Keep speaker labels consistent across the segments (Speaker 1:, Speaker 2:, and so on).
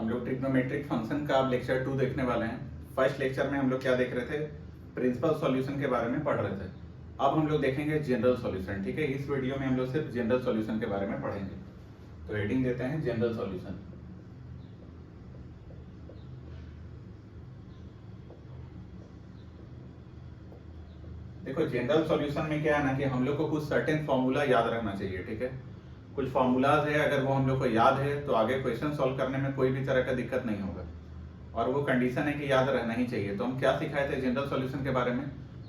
Speaker 1: हम लोग trigonometric function का अब लेक्चर 2 देखने वाले हैं। फर्स्ट लेक्चर में हम लोग क्या देख रहे थे, प्रिंसिपल सॉल्यूशन के बारे में पढ़ रहे थे। अब हम लोग देखेंगे जनरल सॉल्यूशन। ठीक है, इस वीडियो में हम लोग सिर्फ जनरल सॉल्यूशन के बारे में पढ़ेंगे। तो हेडिंग देते हैं जनरल सॉल्यूशन। देखो जनरल सॉल्यूशन में क्या है ना कि हम लोग को कुछ सर्टेन फॉर्मूला याद रखना चाहिए। ठीक है, कुछ फॉर्मूलाज है, अगर वो हम लोग को याद है तो आगे क्वेश्चन सॉल्व करने में कोई भी तरह का दिक्कत नहीं होगा, और वो कंडीशन है कि याद रहना ही चाहिए। तो हम क्या सिखाए थे जनरल सॉल्यूशन के बारे में,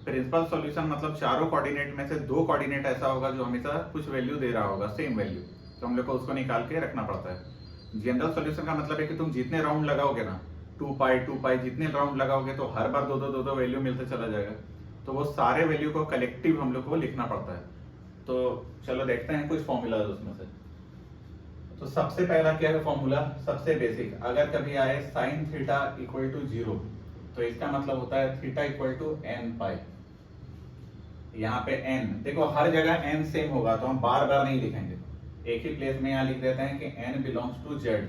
Speaker 1: प्रिंसिपल सॉल्यूशन मतलब चारों कोऑर्डिनेट में से दो कोऑर्डिनेट ऐसा होगा जो हमेशा कुछ वैल्यू दे रहा होगा, सेम वैल्यू, तो हम लोग को उसको निकाल के रखना पड़ता है। जनरल सॉल्यूशन का मतलब है कि तुम जितने राउंड लगाओगे ना, 2 पाई जितने राउंड लगाओगे तो हर बार दो दो वैल्यू मिलते चला जाएगा, तो वो सारे वैल्यू को कलेक्टिव हम लोग को लिखना पड़ता है। तो चलो देखते हैं कुछ फॉर्मूला उसमें से। तो सबसे पहला क्या है फॉर्मूला, सबसे बेसिक, अगर कभी आए साइन थीटा इक्वल टू 0 तो इसका मतलब होता है थीटा इक्वल टू एन पाई। यहाँ पे एन देखो हर जगह एन सेम होगा, तो हम बार बार नहीं लिखेंगे, एक ही प्लेस में यहाँ लिख देते हैं कि N belongs to Z.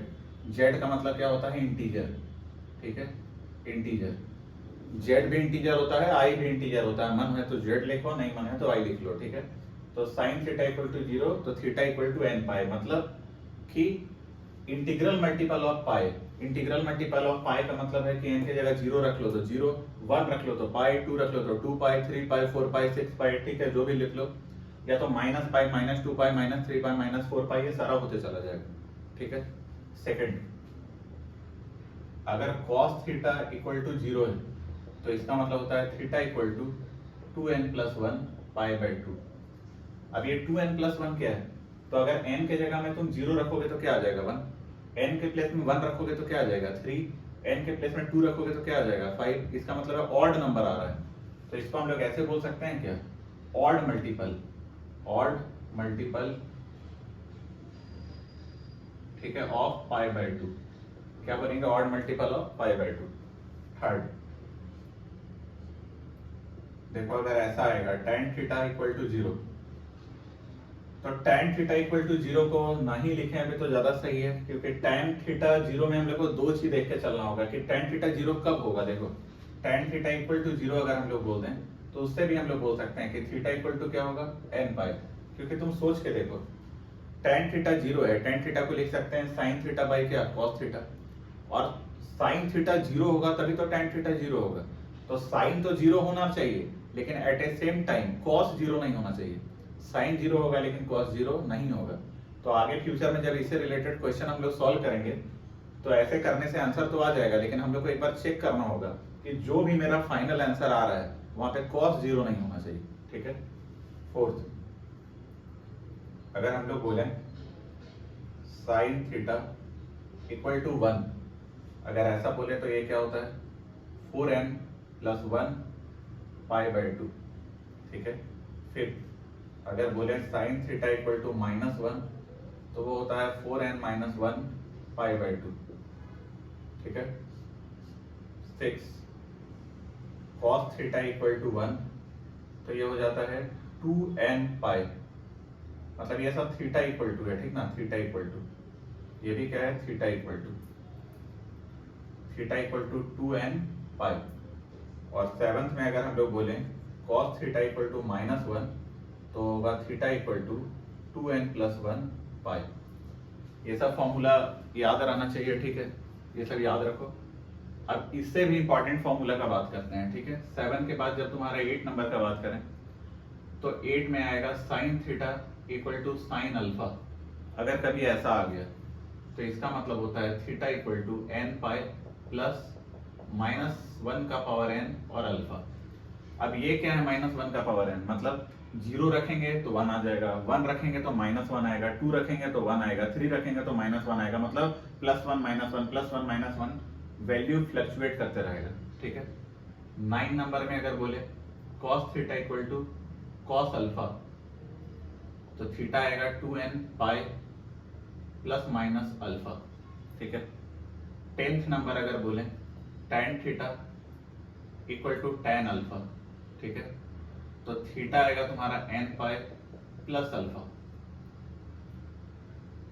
Speaker 1: Z का मतलब क्या होता है, इंटीजर। ठीक है, इंटीजर, जेड भी इंटीजर होता है, आई भी इंटीजर होता है। मन है तो जेड लिखो, नहीं मन है तो आई लिख लो। ठीक है, तो साइन थीटा इक्वल टू 0 तो theta equal to N pi, मतलब कि integral multiple of pi. Integral multiple of pi का मतलब है कि एन की जगह 0 रख लो तो 0, 1 रख लो तो पाई, 2 रख लो तो 2 पाई, 3 पाई, 4 पाई, 6 पाई। ठीक है, जो भी लिख लो, या तो माइनस पाई, माइनस 2 पाई, माइनस 3 पाई, माइनस 4 पाई, ये सारा होते चला जाएगा। ठीक है, सेकंड, अगर cos थीटा इक्वल टू 0 है तो इसका मतलब होता है theta equal to 2n plus 1 pi by 2। अब ये 2n प्लस 1 क्या है, तो अगर n के जगह में तुम 0 रखोगे तो क्या आ जाएगा 1, n के प्लेस में 1 रखोगे तो क्या आ जाएगा 3, n के प्लेस में 2 रखोगे तो क्या आ जाएगा 5। इसका मतलब है ऑड नंबर आ रहा है, तो इसको हम लोग ऐसे बोल सकते हैं क्या, ऑड मल्टीपल, ऑड मल्टीपल, ठीक है, ऑफ पाई बाई 2। क्या बनेगा, odd multiple of pi by 2। Third देखो अगर ऐसा आएगा tan थीटा इक्वल टू 0, तो tan थीटा इक्वल टू 0 को नहीं लिखें अभी तो ज्यादा सही है, क्योंकि tan थीटा 0 में हम लोग को दो चीज देख के चलना होगा कि tan थीटा 0 कब होगा। देखो tan थीटा इक्वल टू 0 अगर हम लोग बोल दें तो उससे भी हम लोग बोल सकते हैं कि थीटा इक्वल टू क्या होगा, n पाई। क्योंकि तुम सोच के देखो, tan थीटा 0 है, tan थीटा को लिख सकते हैं sin थीटा बाई क्या, cos थीटा, और sin थीटा 0 होगा तभी तो tan थीटा 0 होगा। तो sin तो 0 होना चाहिए, लेकिन एट ए सेम टाइम cos 0 नहीं होना चाहिए। sin 0 होगा लेकिन cos 0 नहीं होगा। तो आगे फ्यूचर में जब इससे रिलेटेड क्वेश्चन हम लोग सॉल्व करेंगे तो ऐसे करने से आंसर तो आ जाएगा, लेकिन हम लोग को एक बार चेक करना होगा कि जो भी मेरा फाइनल आंसर आ रहा है वहां पे cos 0 नहीं होना चाहिए। ठीक है, फोर्थ, अगर हम लोग बोले sin थीटा इक्वल टू 1, अगर ऐसा बोले तो ये क्या होता है 4n प्लस 1 पाई बाई 2। ठीक है, फिर अगर बोले sine theta equal to minus 1 तो वो होता है 4n माइनस 1 पाई बाई 2। ठीक है, 6 cos थीटा इक्वल टू 1 तो ये हो जाता है 2n पाई, मतलब ये सब थीटा इक्वल टू है। ठीक ना, थीटा इक्वल टू, ये भी क्या है, theta equal to, theta equal to 2n pi. और सेवंथ में अगर हम लोग बोले cos theta equal to minus 1 तो होगा theta equal to 2n plus 1 pi. ये सब फॉर्मूला याद रहना चाहिए। ठीक है, ये सब याद रखो। अब इससे भी इंपॉर्टेंट फॉर्मूला का बात करते हैं। ठीक है, 7 के बाद जब तुम्हारा 8 नंबर का बात करें तो 8 में आएगा sine theta equal to sine alpha. अगर कभी ऐसा आ गया तो इसका मतलब होता है theta equal to n pi plus -1 का पावर n और अल्फा। अब ये क्या है, -1 का पावर n, मतलब 0 रखेंगे तो 1 आ जाएगा, 1 रखेंगे तो -1 आएगा, 2 रखेंगे तो 1 आएगा, 3 रखेंगे तो -1 आएगा, मतलब +1 -1 +1 -1 वैल्यू फ्लक्चुएट करते रहेगा। ठीक है, 9 नंबर में अगर बोले cos theta equal to cos alpha तो थीटा आएगा 2n पाई प्लस माइनस अल्फा। ठीक है, 10th नंबर अगर बोले tan theta equal to tan alpha. ठीक है, तो थीटा आएगा तुम्हारा n पाई प्लस अल्फा।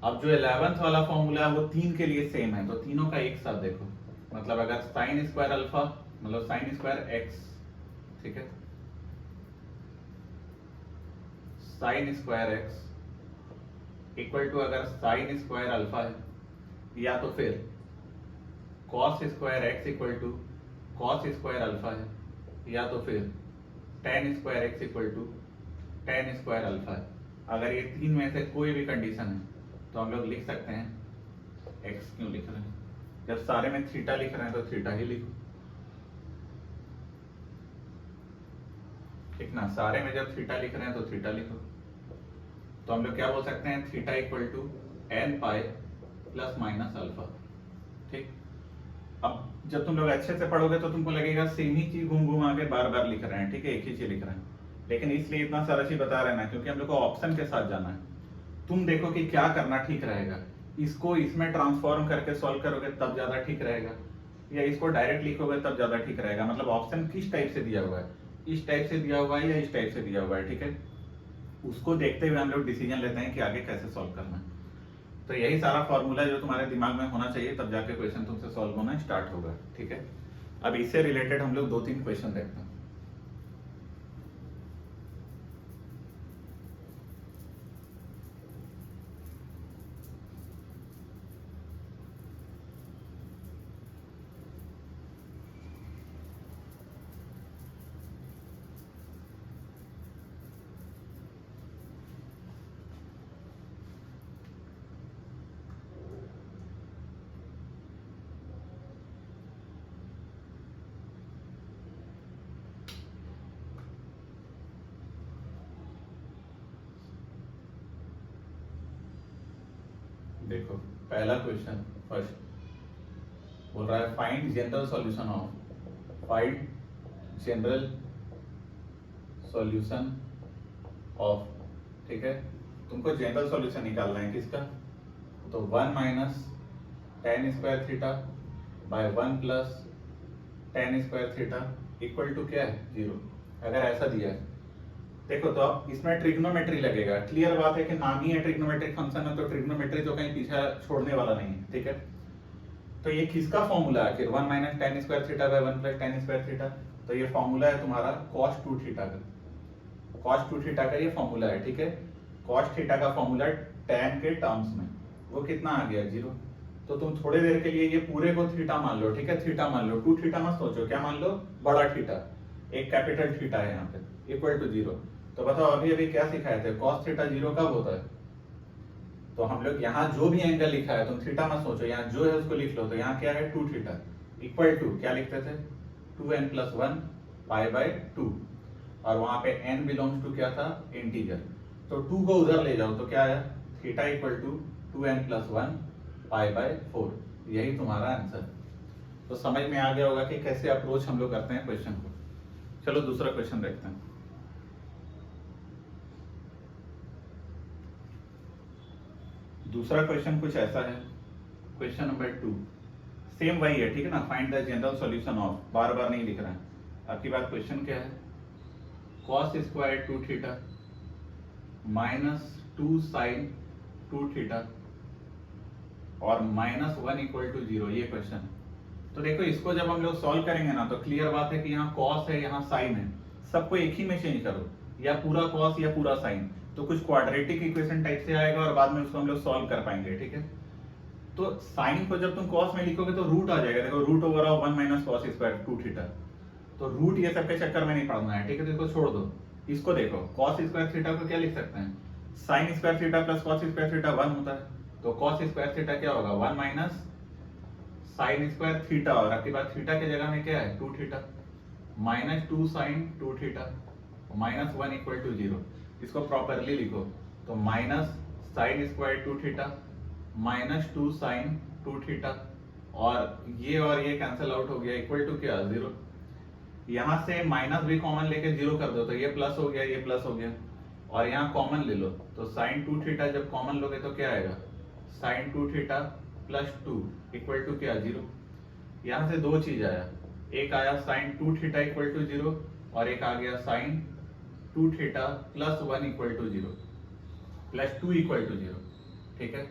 Speaker 1: अब जो 11th वाला फॉर्मूला है वो 3 के लिए सेम है, तो तीनों का एक देखो, मतलब अगर साइन स्क्वायर अल्फा मतलब साइन स्क्वायर एक्स, ठीक है, sine square x equal to अगर साइन स्क्वायर अल्फा है, या तो फिर cos square x equal to cos square alpha है, या तो फिर tan square x equal to tan square alpha है। अगर ये तीन में से कोई भी कंडीशन है तो हम लोग लिख सकते हैं एक्स। क्यों लिख रहे हैं? जब सारे में थीटा लिख रहे हैं तो थीटा ही लिखो, ठीक ना। सारे में जब थीटा लिख रहे हैं तो थीटा लिखो। तो हम लोग क्या बोल सकते हैं, theta equal to N pi plus minus alpha, ठीक। अब जब तुम लोग अच्छे से पढ़ोगे तो तुमको लगेगा सेम ही चीज घूम घुमा के बार बार लिख रहे हैं, ठीक है, एक ही चीज लिख रहे हैं। लेकिन इसलिए इतना सारा चीज बता रहे हैं ना, क्योंकि हम लोग को ऑप्शन के साथ जाना है। तुम देखो कि क्या करना ठीक रहेगा, इसको इसमें ट्रांसफॉर्म करके सॉल्व करोगे तब ज्यादा ठीक रहेगा, या इसको डायरेक्ट लिखोगे तब ज्यादा ठीक रहेगा। मतलब ऑप्शन किस टाइप से दिया हुआ है, इस टाइप से दिया हुआ है या इस टाइप से दिया हुआ है, ठीक है। उसको देखते हुए हम लोग डिसीजन लेते हैं कि आगे कैसे सॉल्व करना है। तो यही सारा फॉर्मूला जो तुम्हारे दिमाग में होना चाहिए, तब जाके क्वेश्चन तुमसे सॉल्व होना स्टार्ट होगा, ठीक है। अब इससे रिलेटेड हम लोग 2-3 क्वेश्चन देखते हैं। देखो पहला क्वेश्चन फर्स्ट बोल रहा है फाइंड जनरल सॉल्यूशन ऑफ, ठीक है। तुमको जनरल सॉल्यूशन निकालना है किसका, तो 1 minus tan square theta by 1 plus tan square theta equal to क्या है 0। अगर ऐसा दिया है, देखो तो अब इसमें ट्रिग्नोमेट्री लगेगा। क्लियर बात है कि नाम ही है ट्रिग्नोमेट्रिक फंक्शन है, तो ट्रिग्नोमेट्री तो कहीं पीछे छोड़ने वाला नहीं है, ठीक है। तो ये किसका फॉर्मूला है फिर, 1 minus tan square theta by 1 plus tan square theta. तो ये फॉर्मूला है तुम्हारा cos 2 थीटा का, cos 2 थीटा का ये फॉर्मूला है, ठीक है। cos थीटा का फॉर्मूला tan के टर्म्स में वो कितना आ गया 0। तो तुम थोड़ी देर के लिए ये पूरे को थीटा मान लो, ठीक है, थीटा मान लो, 2 थीटा मत सोचो, क्या मान लो, बड़ा थीटा, एक कैपिटल थीटा है यहाँ पे इक्वल टू 0। तो बताओ अभी अभी क्या सिखाए थे, cos थीटा 0 कब होता है। तो हम लोग यहाँ जो भी एंगल लिखा है, तुम थीटा मत सोचो, यहाँ जो है उसको लिख लो। तो यहाँ क्या है 2 थीटा इक्वल टू क्या लिखते थे 2n प्लस 1 पाई बाय 2, और वहां पे n बिलोंग्स टू क्या था इंटीजर। तो 2 को उधर ले जाओ तो क्या आया theta equal to 2n plus 1 pi by 4। यही तुम्हारा आंसर। तो समझ में आ गया होगा कि कैसे अप्रोच हम लोग करते हैं क्वेश्चन को। चलो दूसरा क्वेश्चन देखते हैं। दूसरा क्वेश्चन कुछ ऐसा है, क्वेश्चन नंबर 2, सेम वही है, ठीक है ना, find the general solution of, बार बार नहीं लिख रहा है। आपकी बात क्वेश्चन क्या है, cos square 2 theta minus 2 sine 2 theta और माइनस 1 इक्वल टू 0, ये क्वेश्चन। तो देखो इसको जब हम लोग सॉल्व करेंगे ना, तो क्लियर बात है कि यहाँ cos है यहाँ साइन है, सबको एक ही में चेंज करो, या पूरा cos या पूरा साइन, तो कुछ क्वाड्रेटिक इक्वेशन टाइप से आएगा और बाद में उसको हम लोग सॉल्व कर पाएंगे, ठीक है। तो साइन को जब तुम cos में लिखोगे तो रूट आ जाएगा, देखो root over of 1 minus cos square 2 theta. तो रूट ये सब के चक्कर में नहीं पड़ना है, ठीक है, तो इसको छोड़ दो। इसको देखो cos स्क्वायर थीटा को क्या लिख सकते हैं, sine square theta plus cos square theta 1 होता है, तो cos स्क्वायर थीटा क्या होगा 1 माइनस साइन स्क्वायर थीटा, और आपके पास थीटा की जगह में क्या है 2 theta minus 2 sine 2 theta minus 1 equal to 0। इसको प्रॉपरली लिखो तो minus sine square 2 theta minus 2 sine 2 theta, और ये कैंसिल आउट हो गया इक्वल टू क्या 0। यहां से माइनस भी कॉमन लेके 0 कर दो तो ये प्लस हो गया, ये प्लस हो गया, और यहाँ कॉमन ले लो तो साइन 2 थीटा जब कॉमन लोगे तो क्या आएगा sine 2 theta plus 2 equal to क्या 0। यहाँ से दो चीज आया, एक आया साइन 2 थीटा इक्वल टू 0 और एक आ गया sine 2 theta plus 1 equal to 0 plus 2 equal to 0, ठीक है।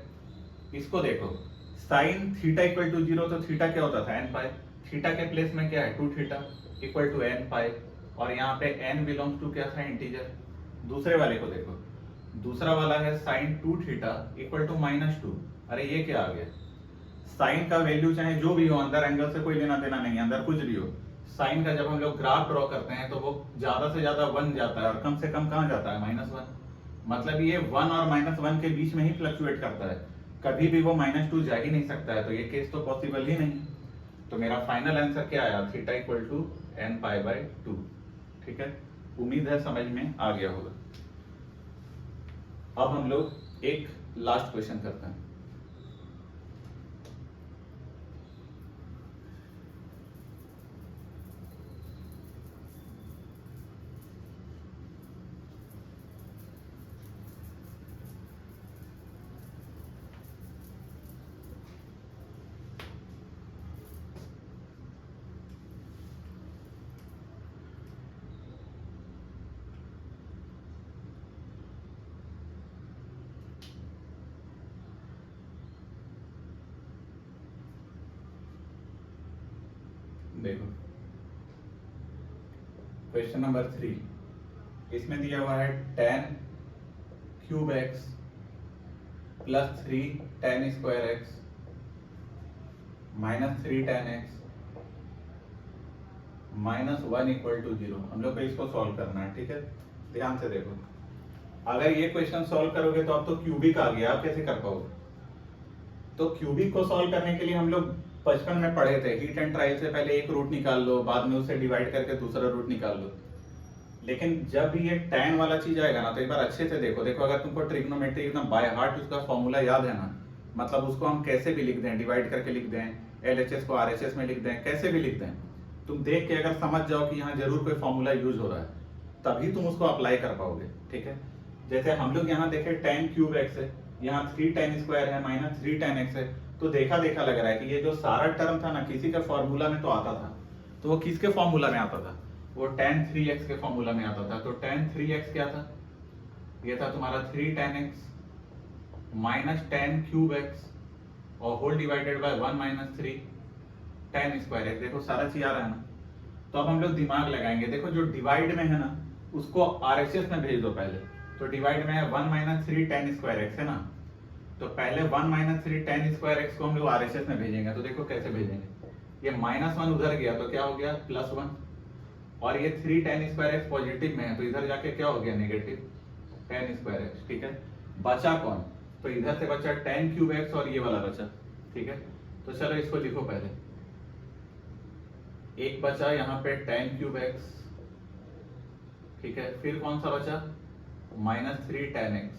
Speaker 1: इसको देखो साइन थीटा इक्वल टू 0, तो थीटा क्या होता था n पाई, थीटा के प्लेस में क्या है 2 थीटा इक्वल टू n पाई, और यहाँ पे n बिलोंग्स टू क्या था इंटीजर। दूसरे वाले को देखो, दूसरा वाला है साइन 2 थीटा इक्वल टू -2। अरे ये क्या आ गया, साइन का वैल्यू चाहे जो भी हो, अंदर एंगल से कोई लेना देना नहीं है, अंदर कुछ भी हो, साइन का जब हम लोग ग्राफ ड्रॉ करते हैं तो वो ज्यादा से ज्यादा 1 जाता है और कम से कम कहाँ जाता है -1। मतलब ये 1 और -1 के बीच में ही फ्लक्चुएट करता है, कभी भी वो -2 जा ही नहीं सकता है, तो ये केस तो पॉसिबल ही नहीं। तो मेरा फाइनल आंसर क्या आया, theta equal to n pi by 2। ठीक है, उम्मीद है समझ में आ गया होगा। अब हम लोग एक लास्ट क्वेश्चन करते हैं। देखो क्वेश्चन नंबर 3, इसमें दिया हुआ है tan cube x plus 3 tan square x minus 3 tan x -1 equal to 0। हम लोग को इसको सॉल्व करना है। ठीक है, ध्यान से देखो, अगर ये क्वेश्चन सॉल्व करोगे तो अब तो क्यूबिक आ गया, आप कैसे कर पाओगे। तो क्यूबिक को सॉल्व करने के लिए हम लोग बचपन में पढ़े थे, हीट एंड ट्रायल से पहले एक रूट निकाल लो, बाद में उसे डिवाइड करके दूसरा रूट निकाल लो। लेकिन जब भी ये tan वाला चीज आएगा ना, तो एक बार अच्छे से देखो, अगर तुमको ट्रिग्नोमेट्री एकदम बाय हार्ट उसका फॉर्मूला याद है ना, मतलब उसको हम कैसे भी लिख दें, डिवाइड करके लिख दें, LHS को RHS में लिख दें, कैसे भी लिख दें, तुम देख के अगर समझ जाओ कि यहाँ जरूर कोई फॉर्मूला यूज हो रहा है, तभी तुम उसको अप्लाई कर पाओगे। ठीक है, जैसे हम लोग यहाँ देखे tan क्यूब x है, यहाँ 3 tan स्क्वायर है माइनस 3 tan x है, तो देखा देखा लग रहा है कि ये जो सारा टर्म था ना, किसी के फॉर्मूला में तो आता था। तो वो किसके फॉर्मूला में आता था, वो tan 3x के फॉर्मूला में आता था। तो tan 3x क्या था, ये था तुम्हारा 3 tan x minus tan cube x और whole divided by 1 minus 3 tan square x। देखो सारा चीज आ रहा है ना। तो अब हम लोग दिमाग लगाएंगे, देखो जो डिवाइड में है ना उसको RHS में भेज दो पहले। तो डिवाइड में है 1 माइनस 3 tan स्क्वायर x है ना, तो पहले 1 माइनस 3 tan स्क्वायर x को हम लोग RHS में भेजेंगे। तो देखो कैसे भेजेंगे, ये -1 उधर गया तो क्या हो गया +1, और ये 3 tan स्क्वायर x पॉजिटिव में है तो इधर जाके क्या हो गया नेगेटिव tan स्क्वायर x। ठीक है, बचा कौन, तो इधर से बचा tan क्यूब x और ये वाला बचा। ठीक है, तो चलो इसको लिखो पहले, एक बचा यहाँ पे tan क्यूब x। ठीक है, फिर कौन सा बचा -3 tan x,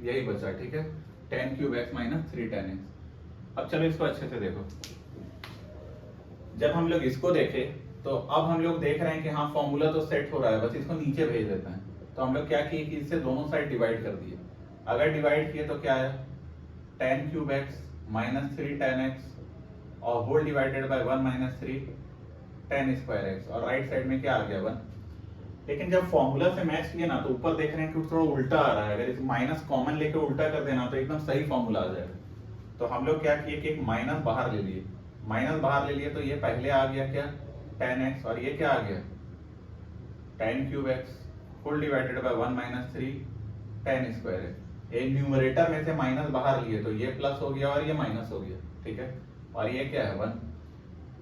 Speaker 1: यही बचा। ठीक है, tan cube x minus 3 tan x। अब चलो इसको अच्छे से देखो, जब हम लोग इसको देखे तो अब हम लोग देख रहे हैं कि हाँ फॉर्मूला तो सेट हो रहा है, बस इसको नीचे भेज देते हैं। तो हम लोग क्या किए कि इससे दोनों साइड डिवाइड कर दिए। अगर डिवाइड किए तो क्या आया, tan cube x minus 3 tan x और whole divided by 1 minus 3 tan square x, और राइट साइड में क्या आ गया 1। लेकिन जब फॉर्मूला से मैच किए ना तो ऊपर देख रहे हैं कि थोड़ा उल्टा आ रहा है, अगर इस माइनस कॉमन लेके उल्टा कर देना तो एकदम सही फॉर्मूला आ जाएगा। तो हम लोग क्या किए कि एक माइनस बाहर ले लिए, माइनस बाहर ले लिए तो ये पहले आ गया क्या tan x, और ये क्या आ गया tan cube x whole divided by 1 minus 3 tan square x। ये न्यूमरेटर में से माइनस बाहर लिए तो ये प्लस हो गया और ये माइनस हो गया। ठीक है, और ये क्या है 1।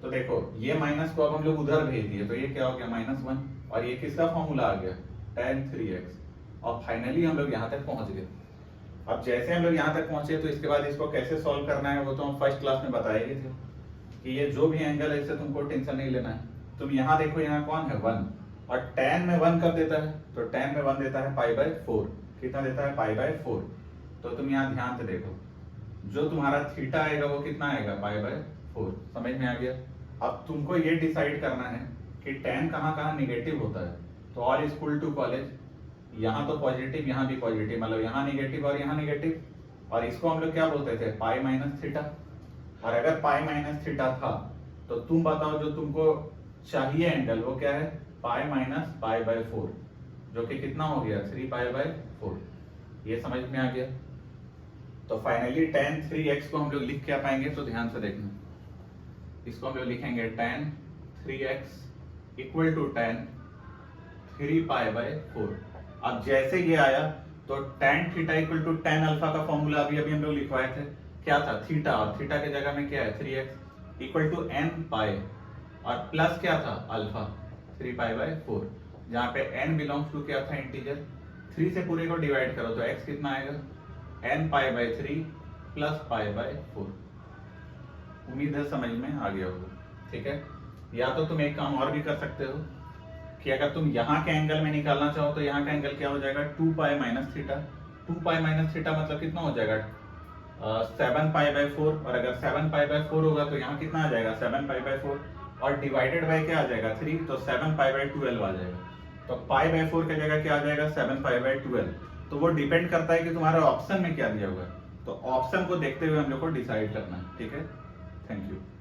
Speaker 1: तो देखो ये माइनस को अब हम लोग उधर भेज दिए तो ये क्या हो गया -1, और ये किसका फॉर्मूला आ गया tan 3x, और फाइनली हम लोग यहाँ तक पहुंच गए। अब जैसे हम लोग यहाँ तक पहुंचे तो इसके बाद इसको कैसे सॉल्व करना है वो तो हम फर्स्ट क्लास में बताए ही थे कि ये जो भी एंगल है इससे तुमको टेंशन नहीं लेना है। तुम यहाँ देखो, यहाँ कौन है 1, और tan में 1 कर देता है, तो tan में 1 देता है π/4। कितना देता है π/4। तो तुम यहाँ ध्यान से देखो, जो तुम्हारा थीटा आएगा वो कितना आएगा π/4। समझ में आ गया। अब तुमको ये डिसाइड करना है कि tan कहाँ कहाँ निगेटिव होता है। तो ऑल स्कूल टू कॉलेज, यहाँ तो पॉजिटिव यहाँ भी पॉजिटिव, मतलब यहाँ निगेटिव और यहाँ निगेटिव, और इसको हम लोग क्या बोलते थे पाई माइनस थीटा। और अगर पाई माइनस थीटा था तो तुम बताओ जो तुमको चाहिए एंगल वो क्या है पाई माइनस π/4, जो कि कितना हो गया 3π/4। ये समझ में आ गया। तो तो फाइनली tan 3x को हम लोग लिख क्या पाएंगे, तो ध्यान से देखना, इसको हम लोग लिखेंगे tan 3x equal to tan 3π/4। अब जैसे ये आया तो tan theta equal to tan alpha का फॉर्मूला अभी अभी हम लोग लिखवाए थे, क्या था थीटा, और थीटा के जगह में क्या है 3x इक्वल टू n पाई, और प्लस क्या था अल्फा 3π/4, जहाँ पे n बिलोंग्स टू क्या था इंटीजर, 3 से पूरे को डिवाइड करो तो x कितना आएगा n π/3 प्लस π/4। उम्मीद है समझ में आ गया होगा, ठीक है। या तो तुम एक काम और भी कर सकते हो कि अगर तुम यहाँ के एंगल में निकालना चाहो तो यहाँ का एंगल क्या हो जाएगा 2π माइनस थीटा। 2π माइनस थीटा मतलब कितना हो जाएगा 7π/4, और अगर 7π/4 होगा तो यहाँ कितना आ जाएगा 7π/4, और डिवाइडेड बाय क्या आ जाएगा 3, तो 7π/12 आ जाएगा। तो π/4 की जगह क्या आ जाएगा 7π/12। तो वो डिपेंड करता है कि तुम्हारा ऑप्शन में क्या दिया हुआ है, तो ऑप्शन को देखते हुए हम लोग को डिसाइड करना है, ठीक है। Thank you.